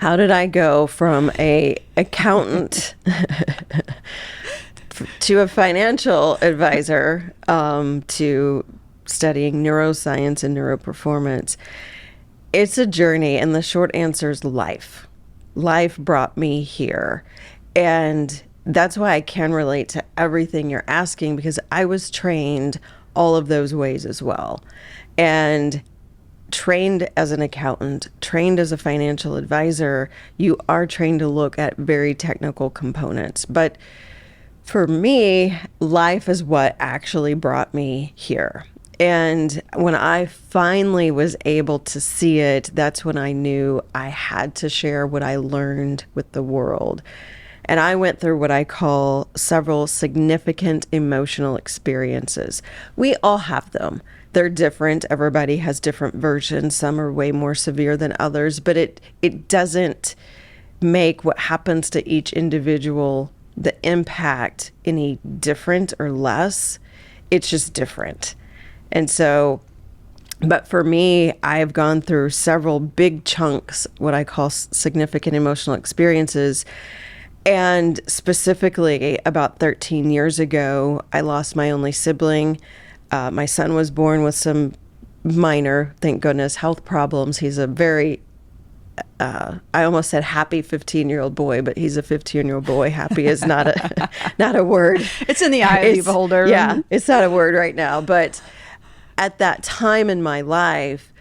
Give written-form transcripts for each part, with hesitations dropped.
How did I go from a accountant to a financial advisor, to studying neuroscience and neuroperformance? It's a journey, and the short answer is life. Life brought me here. And that's why I can relate to everything you're asking, because I was trained all of those ways as well. And trained as an accountant, trained as a financial advisor, you are trained to look at very technical components. But for me, life is what actually brought me here. And when I finally was able to see it, that's when I knew I had to share what I learned with the world. And I went through what I call several significant emotional experiences. We all have them. They're different. Everybody has different versions. Some are way more severe than others, but it doesn't make what happens to each individual, the impact, any different or less. It's just different. And so, but for me, I've gone through several big chunks, what I call significant emotional experiences. And specifically about 13 years ago, I lost my only sibling. My son was born with some minor, thank goodness, health problems. He's a very, I almost said happy 15-year-old boy, but he's a 15-year-old boy. Happy is not a word. It's in the eye of the beholder. Yeah, it's not a word right now. But at that time in my life,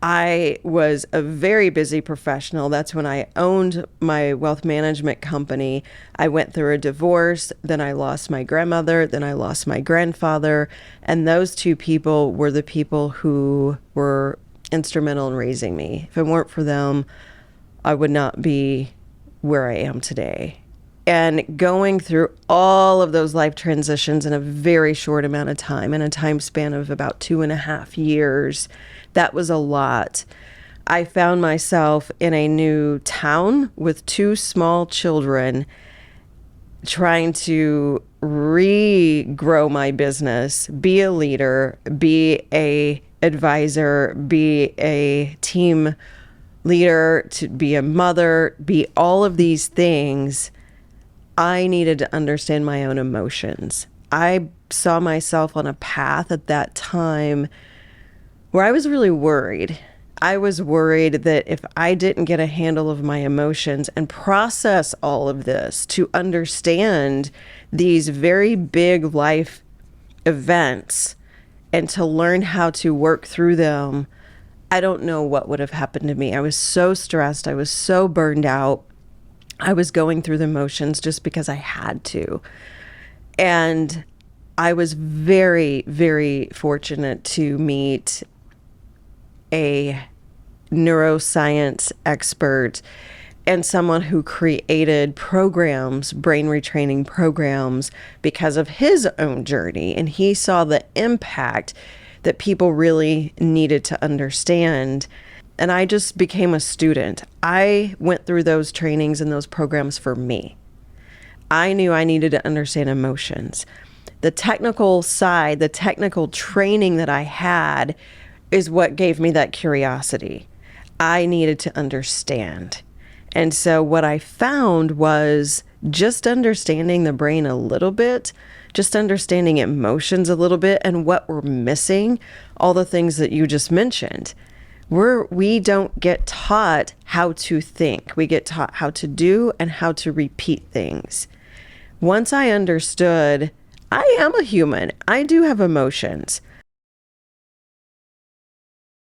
I was a very busy professional. That's when I owned my wealth management company. I went through a divorce, then I lost my grandmother, then I lost my grandfather. And those two people were the people who were instrumental in raising me. If it weren't for them, I would not be where I am today. And going through all of those life transitions in a very short amount of time, in a time span of about 2.5 years, that was a lot. I found myself in a new town with 2 small children, trying to regrow my business, be a leader, be a advisor, be a team leader, to be a mother, be all of these things. I needed to understand my own emotions. I saw myself on a path at that time where I was really worried. I was worried that if I didn't get a handle of my emotions and process all of this to understand these very big life events and to learn how to work through them, I don't know what would have happened to me. I was so stressed. I was so burned out. I was going through the motions just because I had to. And I was very, very fortunate to meet a neuroscience expert and someone who created programs, brain retraining programs, because of his own journey. And he saw the impact that people really needed to understand. And I just became a student. I went through those trainings and those programs for me. I knew I needed to understand emotions. The technical side, the technical training that I had is what gave me that curiosity. I needed to understand. And so what I found was just understanding the brain a little bit, just understanding emotions a little bit, and what we're missing, all the things that you just mentioned. We don't get taught how to think. We get taught how to do and how to repeat things. Once I understood, I am a human. I do have emotions.